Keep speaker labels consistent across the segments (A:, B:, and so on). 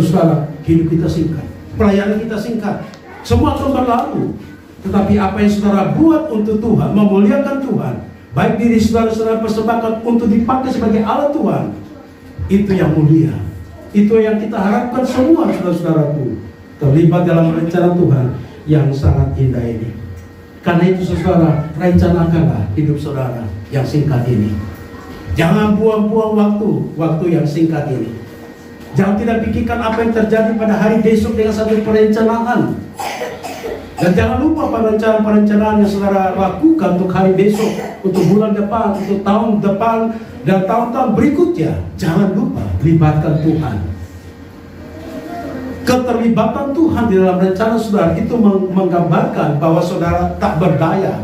A: Saudara, hidup kita singkat, pelayanan kita singkat, semua akan berlalu. Tetapi apa yang saudara buat untuk Tuhan, memuliakan Tuhan, baik diri saudara persembahkan untuk dipakai sebagai alat Tuhan, itu yang mulia. Itu yang kita harapkan semua saudara-saudaraku terlibat dalam rencana Tuhan yang sangat indah ini. Karena itu saudara, rencanakanlah hidup saudara yang singkat ini. Jangan buang-buang waktu yang singkat ini. Jangan tidak pikirkan apa yang terjadi pada hari besok dengan satu perencanaan. Dan jangan lupa perencanaan yang saudara lakukan untuk hari besok, untuk bulan depan, untuk tahun depan, dan tahun-tahun berikutnya. Jangan lupa libatkan Tuhan. Keterlibatan Tuhan di dalam rencana saudara itu menggambarkan bahwa saudara tak berdaya.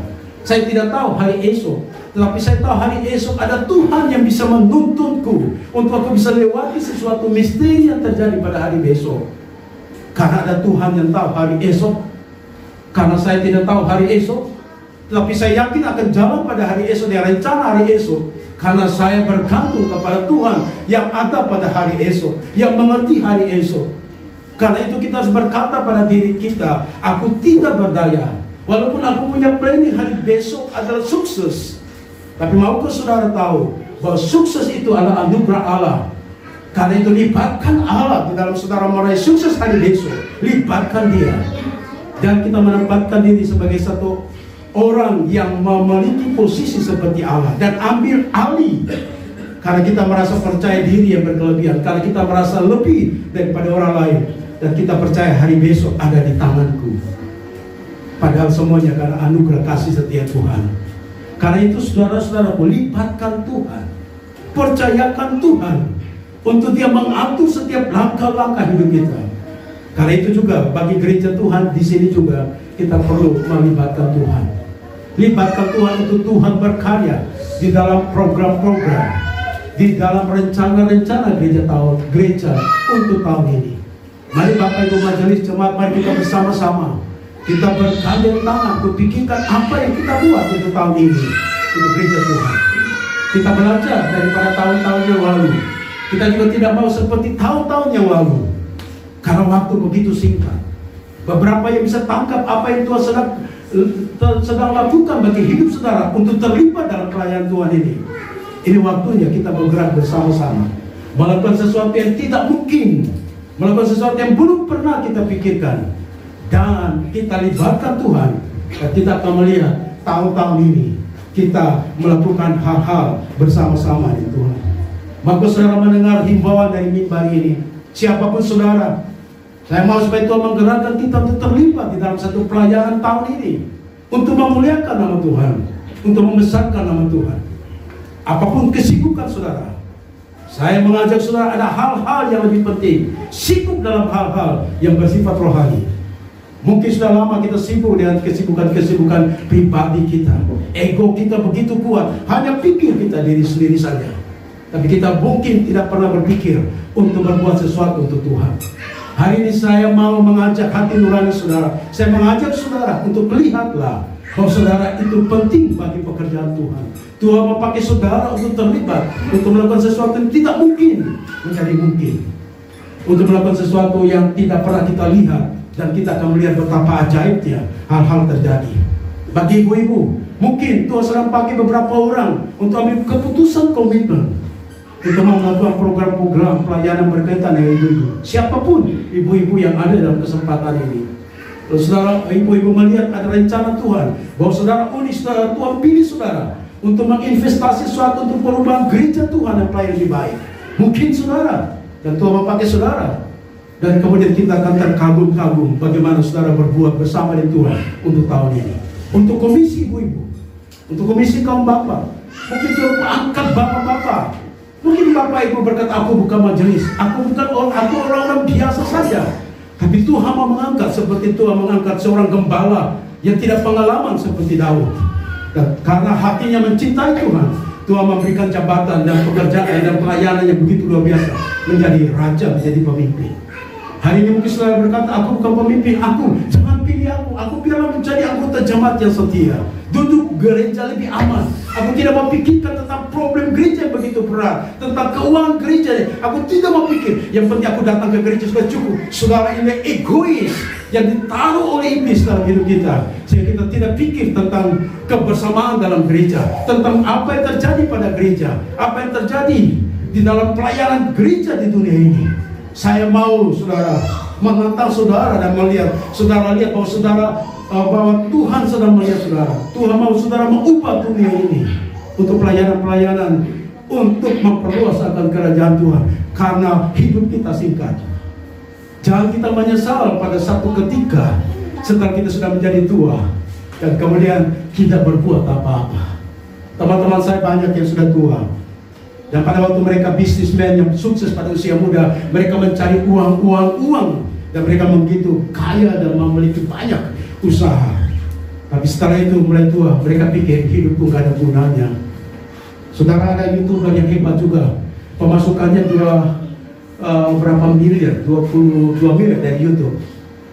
A: Saya tidak tahu hari esok, tetapi saya tahu hari esok ada Tuhan yang bisa menuntunku untuk aku bisa lewati sesuatu misteri yang terjadi pada hari besok. Karena ada Tuhan yang tahu hari esok. Karena saya tidak tahu hari esok, tetapi saya yakin akan jalan pada hari esok, dengan rencana hari esok. Karena saya bergantung kepada Tuhan yang ada pada hari esok, yang mengerti hari esok. Karena itu kita harus berkata pada diri kita, aku tidak berdaya. Walaupun aku punya planning hari besok adalah sukses, tapi maukah saudara tahu bahwa sukses itu adalah anugerah Allah. Karena itu libatkan Allah di dalam saudara meraih sukses hari besok. Libatkan Dia. Dan kita menempatkan diri sebagai satu orang yang memiliki posisi seperti Allah dan ambil alih. Karena kita merasa percaya diri yang berkelebihan, karena kita merasa lebih daripada orang lain, dan kita percaya hari besok ada di tanganku. Padahal semuanya karena anugerah kasih setia Tuhan. Karena itu saudara-saudara, libatkan Tuhan, percayakan Tuhan untuk Dia mengatur setiap langkah-langkah hidup kita. Karena itu juga bagi gereja Tuhan di sini juga kita perlu melibatkan Tuhan. Libatkan Tuhan untuk Tuhan berkarya di dalam program-program, di dalam rencana-rencana gereja untuk tahun ini. Mari Bapak Ibu majelis jemaat, mari kita bersama-sama kita bergandeng tangan untuk pikirkan apa yang kita buat untuk tahun ini untuk gereja Tuhan. Kita belajar daripada tahun-tahun yang lalu. Kita juga tidak mau seperti tahun-tahun yang lalu. Karena waktu begitu singkat. Beberapa yang bisa tangkap apa yang Tuhan sedang lakukan bagi hidup saudara untuk terlibat dalam pelayanan Tuhan ini. Ini waktunya kita bergerak bersama-sama, melakukan sesuatu yang tidak mungkin, melakukan sesuatu yang belum pernah kita pikirkan, dan kita libatkan Tuhan. Dan kita akan melihat tahun-tahun ini kita melakukan hal-hal bersama-sama dengan Tuhan. Maka saudara mendengar himbauan dari mimbar ini, siapapun saudara, saya mau supaya Tuhan menggerakkan kita untuk terlibat di dalam satu pelayanan tahun ini, untuk memuliakan nama Tuhan, untuk membesarkan nama Tuhan. Apapun kesibukan saudara, saya mengajak saudara, ada hal-hal yang lebih penting. Sibuk dalam hal-hal yang bersifat rohani. Mungkin sudah lama kita sibuk dengan kesibukan-kesibukan pribadi kita. Ego kita begitu kuat, hanya pikir kita diri sendiri saja. Tapi kita mungkin tidak pernah berpikir untuk berbuat sesuatu untuk Tuhan. Hari ini saya mau mengajak hati nurani saudara. Saya mengajak saudara untuk melihatlah bahwa saudara itu penting bagi pekerjaan Tuhan. Tuhan memakai saudara untuk terlibat, untuk melakukan sesuatu yang tidak mungkin menjadi mungkin, untuk melakukan sesuatu yang tidak pernah kita lihat, dan kita akan melihat betapa ajaibnya hal-hal terjadi. Bagi ibu-ibu, mungkin Tuhan sedang pakai beberapa orang untuk ambil keputusan komitmen. Kita mau melakukan program-program pelayanan berkaitan dengan ibu-ibu. Siapapun ibu-ibu yang ada dalam kesempatan ini. Kalau saudara, ibu-ibu melihat ada rencana Tuhan, bahwa saudara unik, saudara, Tuhan pilih saudara untuk menginvestasi sesuatu untuk perubahan gereja Tuhan yang pelayan lebih baik. Mungkin saudara, dan Tuhan memakai saudara. Dan kemudian kita akan terkagum-kagum bagaimana saudara berbuat bersama dengan Tuhan untuk tahun ini. Untuk komisi ibu-ibu, untuk komisi kaum bapak, mungkin Tuhan angkat bapak-bapak. Mungkin bapak ibu berkata, aku bukan majelis, aku orang-orang biasa saja. Tapi Tuhan mau mengangkat seperti Tuhan mengangkat seorang gembala yang tidak pengalaman seperti Daud. Dan karena hatinya mencintai Tuhan, Tuhan memberikan jabatan dan pekerjaan dan pelayanan yang begitu luar biasa, menjadi raja, menjadi pemimpin. Hari ini mungkin saudara berkata, aku bukan pemimpin, jangan pilih aku biarlah menjadi anggota jemaat yang setia. Duduk gereja lebih aman. Aku tidak mau pikirkan tentang problem gereja yang begitu berat, tentang keuangan gereja. Aku tidak mau pikir. Yang penting aku datang ke gereja sudah cukup. Saudara, ini egois yang ditaruh oleh iblis dalam hidup kita, sehingga kita tidak pikir tentang kebersamaan dalam gereja, tentang apa yang terjadi pada gereja, apa yang terjadi di dalam pelayanan gereja di dunia ini. Saya mau saudara menantang saudara dan melihat saudara lihat bahwa saudara bahwa Tuhan sedang melihat saudara. Tuhan mau saudara mengubah dunia ini untuk pelayanan-pelayanan, untuk memperluas akan kerajaan Tuhan. Karena hidup kita singkat. Jangan kita menyesal pada satu ketika setelah kita sudah menjadi tua dan kemudian kita berbuat apa-apa. Teman-teman saya banyak yang sudah tua. Dan pada waktu mereka bisnismen yang sukses pada usia muda, mereka mencari uang, dan mereka begitu kaya dan memiliki banyak usaha. Tapi setelah itu mulai tua, mereka pikir hidupku gak ada gunanya. Saudara, ada YouTuber yang hebat juga, pemasukannya berapa miliar, 22 miliar dari YouTube.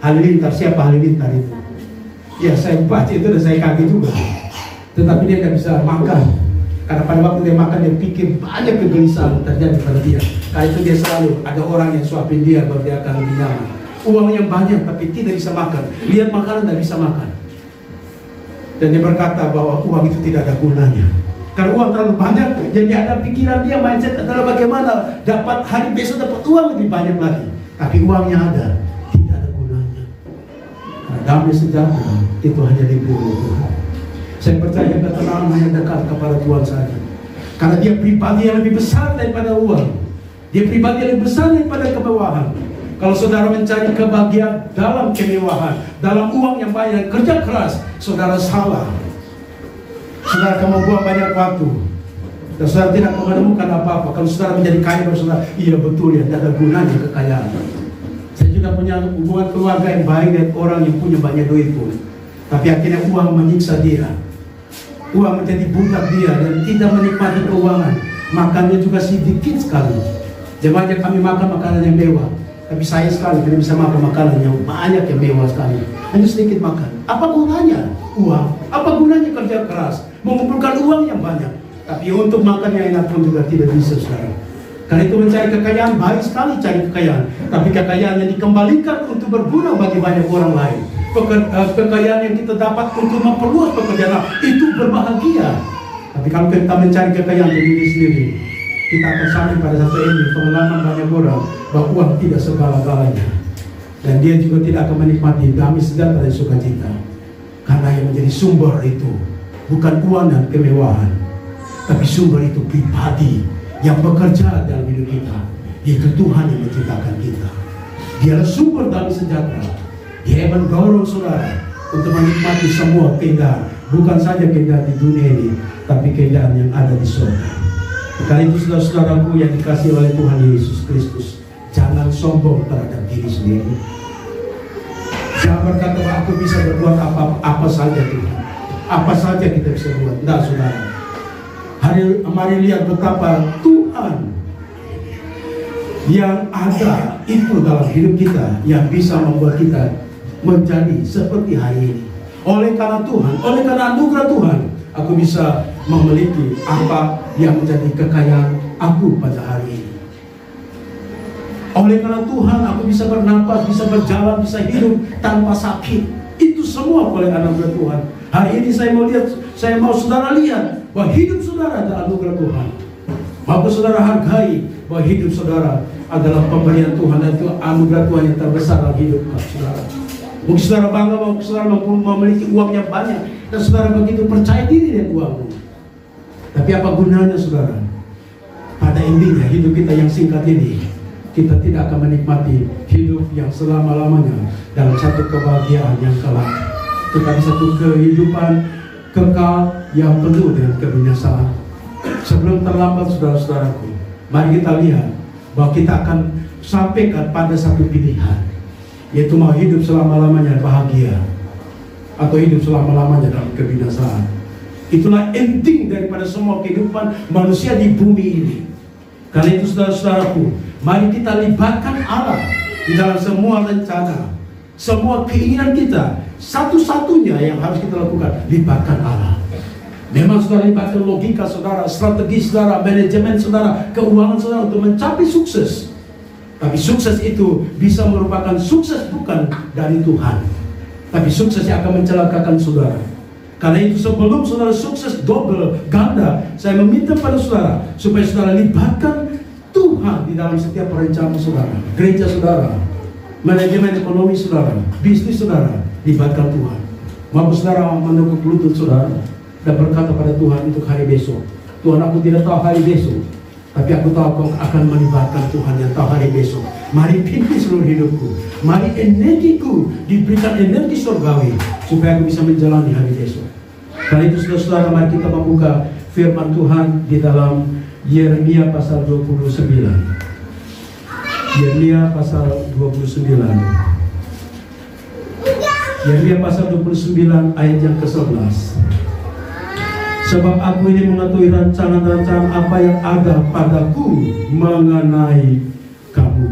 A: Halilintar, siapa Halilintar itu? Ya, saya baca itu dan saya kaget juga. Tetapi dia gak bisa makan. Karena pada waktu dia makan, dia pikir banyak kegelisahan terjadi pada dia. Karena itu dia selalu ada orang yang suapin dia bahwa dia akan lebih nyaman. Uang yang banyak tapi tidak bisa makan. Lihat makanan tidak bisa makan. Dan dia berkata bahwa uang itu tidak ada gunanya. Karena uang terlalu banyak, jadi ada pikiran dia, mindset adalah bagaimana dapat hari besok dapat uang lebih banyak lagi. Tapi uangnya ada, tidak ada gunanya. Karena damai sejahtera itu hanya diberi Tuhan. Saya percaya ketenangan hanya dekat kepada Tuhan saja. Karena dia pribadi yang lebih besar daripada uang. Dia pribadi yang lebih besar daripada kemewahan. Kalau saudara mencari kebahagiaan dalam kemewahan, dalam uang yang banyak, kerja keras, saudara salah. Saudara akan membuang banyak waktu. Dan saudara tidak menemukan apa-apa. Kalau saudara menjadi kaya, saudara, iya betul ya, tidak ada gunanya kekayaan. Saya juga punya hubungan keluarga yang baik dengan orang yang punya banyak duit pun. Tapi akhirnya uang menyiksa dia. Uang menjadi budak dia dan tidak menikmati keuangan. Makannya juga sedikit sekali. Jemaatnya kami makan makanan yang mewah, tapi saya sekali tidak bisa makan makanan yang banyak yang mewah sekali. Hanya sedikit makan. Apa gunanya uang? Apa gunanya kerja keras mengumpulkan uang yang banyak? Tapi untuk makan yang enak pun juga tidak bisa sekarang. Karena itu mencari kekayaan, baik sekali cari kekayaan, tapi kekayaan yang dikembalikan untuk berguna bagi banyak orang lain. Kekayaan yang kita dapat untuk memperluas pekerjaan itu berbahagia. Tapi kalau kita mencari kekayaan untuk diri sendiri, kita akan sampai pada satu ending pengalaman banyak orang bahwa uang tidak segala-galanya, dan dia juga tidak akan menikmati damai sejahtera dan sukacita. Karena yang menjadi sumber itu bukan uang dan kemewahan, tapi sumber itu pribadi yang bekerja dalam hidup kita, yaitu Tuhan yang menciptakan kita. Dialah sumber damai sejahtera. Dia mendorong saudara untuk menikmati semua keindahan, bukan saja keindahan di dunia ini, tapi keindahan yang ada di surga. Karena itu saudara-saudaraku yang dikasihi oleh Tuhan Yesus Kristus, jangan sombong terhadap diri sendiri. Jangan berkata bahwa aku bisa berbuat apa saja Tuhan, apa saja kita bisa buat. Tidak saudara. Mari lihat betapa Tuhan yang ada itu dalam hidup kita yang bisa membuat kita menjadi seperti hari ini. Oleh karena Tuhan, oleh karena anugerah Tuhan, aku bisa memiliki apa yang menjadi kekayaan aku pada hari ini. Oleh karena Tuhan, aku bisa bernapas, bisa berjalan, bisa hidup tanpa sakit. Itu semua oleh anugerah Tuhan. Hari ini saya mau saudara lihat bahwa hidup saudara adalah anugerah Tuhan. Maka saudara hargai bahwa hidup saudara adalah pemberian Tuhan, dan itu anugerah Tuhan yang terbesar dalam hidup saudara. Mungkin saudara bangga bahwa saudara memiliki uang yang banyak, dan saudara begitu percaya diri dengan uangmu. Tapi apa gunanya saudara? Pada intinya hidup kita yang singkat ini, kita tidak akan menikmati hidup yang selama-lamanya dalam satu kebahagiaan yang kelak. Tetapi satu kehidupan kekal yang penuh dengan kebinasaan. Sebelum terlambat saudara-saudaraku, mari kita lihat bahwa kita akan sampaikan pada satu pilihan, yaitu mau hidup selama-lamanya bahagia atau hidup selama-lamanya dalam kebinasaan. Itulah ending daripada semua kehidupan manusia di bumi ini. Karena itu saudara-saudaraku, mari kita libatkan Allah Di dalam semua rencana, semua keinginan kita, satu-satunya yang harus kita lakukan, libatkan Allah. Memang saudara libatkan logika saudara, strategi saudara, manajemen saudara, keuangan saudara untuk mencapai sukses. Tapi sukses itu bisa merupakan sukses bukan dari Tuhan, tapi sukses yang akan mencelakakan saudara. Karena itu sebelum saudara sukses double, ganda, saya meminta pada saudara supaya saudara libatkan Tuhan di dalam setiap perencanaan saudara, gereja saudara, manajemen ekonomi saudara, bisnis saudara, libatkan Tuhan. Mampu saudara menekuk lutut saudara dan berkata pada Tuhan untuk hari besok, Tuhan, aku tidak tahu hari besok, tapi aku tahu kau akan melibatkan Tuhan yang tahu hari besok. Mari pimpin seluruh hidupku, mari energiku diberikan energi surgawi supaya aku bisa menjalani hari besok. Karena itu saudara-saudara, mari kita membuka firman Tuhan di dalam Yeremia pasal 29. Yeremia pasal 29. Yeremia pasal 29 ayat yang ke-11. Sebab aku ini mengetahui rancangan-rancangan apa yang ada padaku mengenai kamu.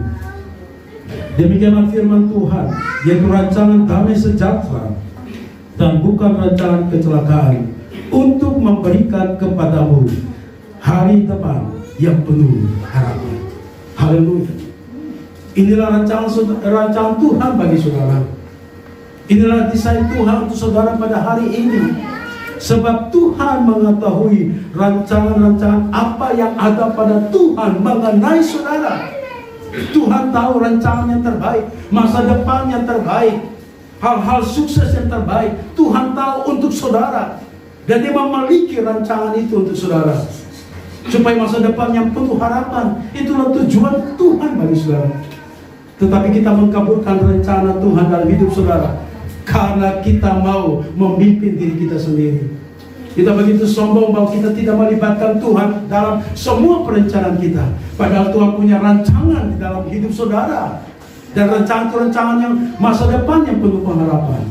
A: Demikianlah firman Tuhan, yaitu rancangan damai sejahtera dan bukan rancangan kecelakaan, untuk memberikan kepadamu hari depan yang penuh harapan. Haleluya. Inilah rancangan Tuhan bagi saudara. Inilah desain Tuhan untuk saudara pada hari ini. Sebab Tuhan mengetahui rancangan-rancangan apa yang ada pada Tuhan mengenai saudara. Tuhan tahu rancangan yang terbaik, masa depan yang terbaik, hal-hal sukses yang terbaik. Tuhan tahu untuk saudara, dan Dia memiliki rancangan itu untuk saudara, supaya masa depan yang penuh harapan. Itulah tujuan Tuhan bagi saudara. Tetapi kita mengkaburkan rencana Tuhan dalam hidup saudara karena kita mau memimpin diri kita sendiri. Kita begitu sombong bahwa kita tidak melibatkan Tuhan dalam semua perencanaan kita. Padahal Tuhan punya rancangan di dalam hidup saudara, dan rancangan-rancangan yang masa depan yang penuh pengharapan.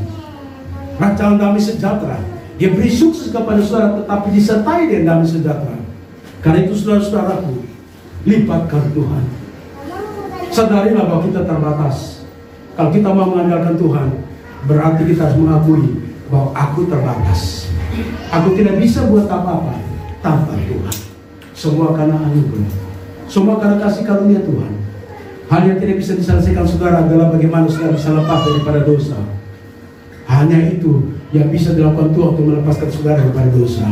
A: Rancangan damai sejahtera. Dia beri sukses kepada saudara, tetapi disertai dengan damai sejahtera. Karena itu saudara-saudaraku, libatkan Tuhan. Sadarilah bahwa kita terbatas. Kalau kita mau mengandalkan Tuhan, berarti kita harus mengakui bahwa aku terbatas. Aku tidak bisa buat apa-apa tanpa Tuhan. Semua karena anugerah, semua karena kasih karunia Tuhan. Hal yang tidak bisa diselesaikan saudara adalah bagaimana saudara bisa lepas daripada dosa. Hanya itu yang bisa dilakukan Tuhan untuk melepaskan saudara daripada dosa.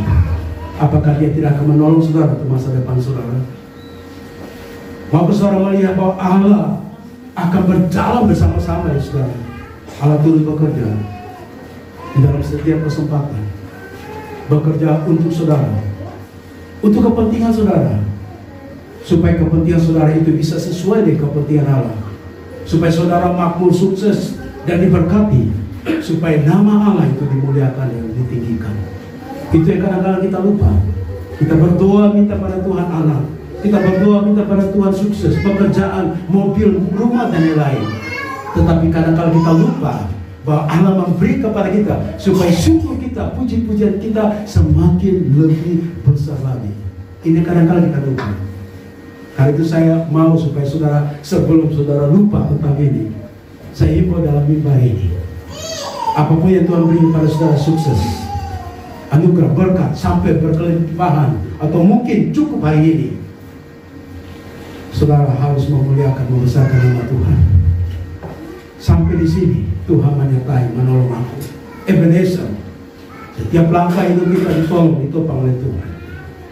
A: Apakah Dia tidak akan menolong saudara untuk masa depan saudara? Maka saudara melihat bahwa Allah akan berjalan bersama-sama ya saudara. Allah turut bekerja di dalam setiap kesempatan, bekerja untuk saudara, untuk kepentingan saudara, supaya kepentingan saudara itu bisa sesuai dengan kepentingan Allah, supaya saudara makmur, sukses, dan diberkati, supaya nama Allah itu dimuliakan dan ditinggikan. Itu yang kadang-kadang kita lupa. Kita berdoa minta pada Tuhan anak, kita berdoa minta pada Tuhan sukses, pekerjaan, mobil, rumah, dan lain-lain. Tetapi kadang-kadang kita lupa bahwa Allah memberi kepada kita supaya syukur kita, puji-pujian kita semakin lebih besar lagi. Ini kadang-kadang kita lupa. Karena itu saya mau supaya saudara, sebelum saudara lupa tentang ini, saya himbau dalam mimbar ini, apapun yang Tuhan beri kepada saudara, sukses, anugerah, berkat, sampai berkelimpahan, atau mungkin cukup hari ini, saudara harus memuliakan, membesarkan nama Tuhan. Sampai di sini Tuhan menyertai, menolong aku. Ebenezer, setiap langkah hidup kita ditolong, ditopang oleh Tuhan.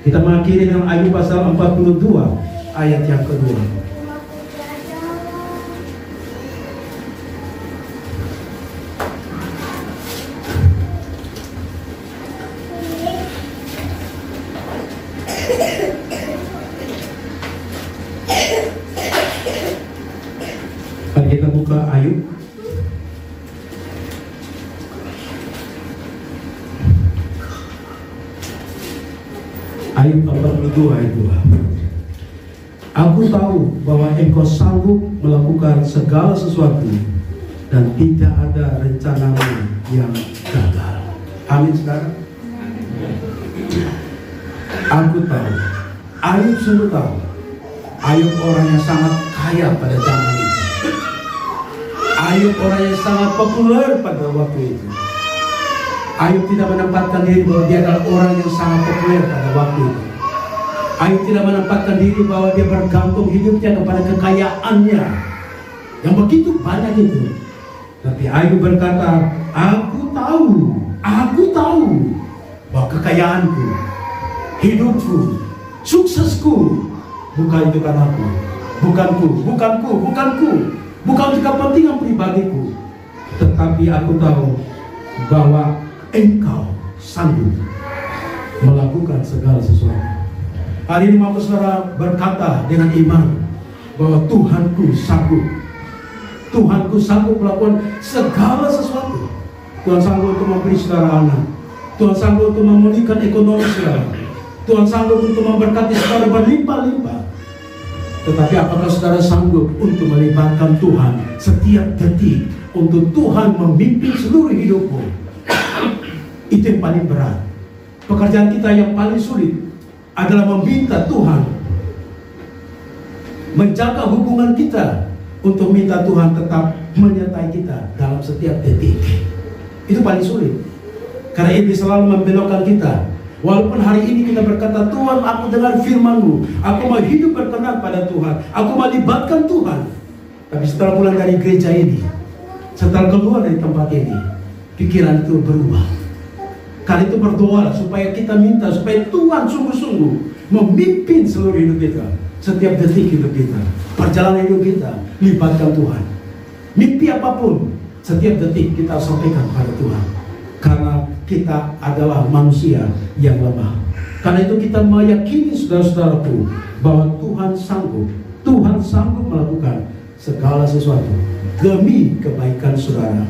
A: Kita mengakhiri dengan Ayub pasal 42 ayat yang kedua. Mari kita buka Ayub. Ayub 42 ayat 2. Aku tahu bahwa engkau sanggup melakukan segala sesuatu dan tidak ada rencanamu yang gagal. Amin saudara. Aku tahu. Ayub sungguh tahu. Ayub orang yang sangat kaya pada zaman itu. Ayub orang yang sangat populer pada waktu itu. Ayub tidak menempatkan diri bahwa dia adalah orang yang sangat populer pada waktu itu. Ayub tidak menempatkan diri bahwa dia bergantung hidupnya kepada kekayaannya yang begitu banyak itu. Tapi Ayub berkata, aku tahu bahwa kekayaanku, hidupku, suksesku bukan itu karena aku, bukan untuk kepentingan pribadiku, tetapi aku tahu bahwa Engkau sanggup melakukan segala sesuatu. Hari ini mau saudara berkata dengan iman bahwa Tuhanku sanggup melakukan segala sesuatu. Tuhan sanggup untuk memberi saudara anak. Tuhan sanggup untuk memulihkan ekonomi saudara. Tuhan sanggup untuk memberkati saudara berlimpah-limpah. Tetapi apakah saudara sanggup untuk melibatkan Tuhan setiap detik untuk Tuhan memimpin seluruh hidupmu? Itu yang paling berat. Pekerjaan kita yang paling sulit adalah meminta Tuhan menjaga hubungan kita, untuk minta Tuhan tetap menyertai kita dalam setiap detik. Itu paling sulit, karena iblis selalu membelokkan kita. Walaupun hari ini kita berkata, Tuhan, aku dengar firman-Mu, aku mau hidup berkenan pada Tuhan, aku mau libatkan Tuhan. Tapi setelah pulang dari gereja ini, setelah keluar dari tempat ini, pikiran itu berubah. Kali itu berdoa supaya kita minta, supaya Tuhan sungguh-sungguh memimpin seluruh hidup kita. Setiap detik hidup kita, perjalanan hidup kita, libatkan Tuhan. Mimpi apapun, setiap detik kita sampaikan pada Tuhan. Karena kita adalah manusia yang lemah. Karena itu kita meyakini saudara-saudaraku bahwa Tuhan sanggup melakukan segala sesuatu demi kebaikan saudara.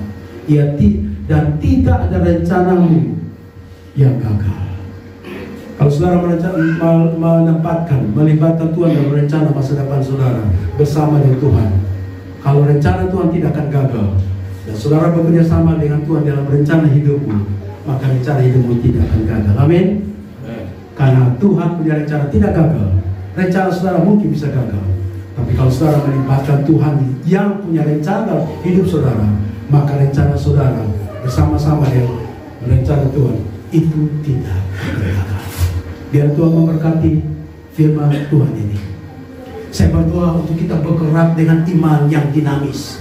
A: Dan tidak ada rencanamu yang gagal. Kalau saudara melibatkan Tuhan dalam rencana masa depan saudara bersama dengan Tuhan, kalau rencana Tuhan tidak akan gagal, dan saudara bekerja sama dengan Tuhan dalam rencana hidupmu, maka rencana hidupmu tidak akan gagal. Amin. Karena Tuhan punya rencana tidak gagal. Rencana saudara mungkin bisa gagal, tapi kalau saudara melibatkan Tuhan yang punya rencana hidup saudara, maka rencana saudara bersama-sama dengan rencana Tuhan itu tidak akan gagal. Biar Tuhan memberkati firman Tuhan ini. Saya berdoa untuk kita bergerak dengan iman yang dinamis.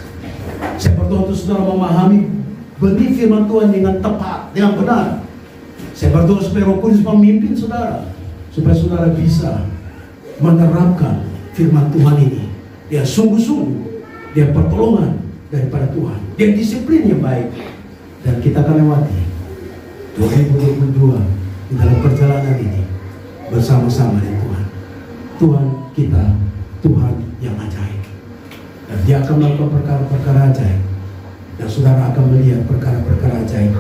A: Saya berdoa untuk saudara memahami benih firman Tuhan dengan tepat, dengan benar. Saya berdoa supaya Roh Kudus memimpin saudara, supaya saudara bisa menerapkan firman Tuhan ini. Dia sungguh-sungguh, dia pertolongan daripada Tuhan, dia disiplin yang baik. Dan kita akan lewati 2022 di dalam perjalanan ini bersama-sama dengan Tuhan. Tuhan kita, Tuhan yang ajaib. Dan dia akan melakukan perkara-perkara ajaib. Dan saudara akan melihat perkara-perkara ajaib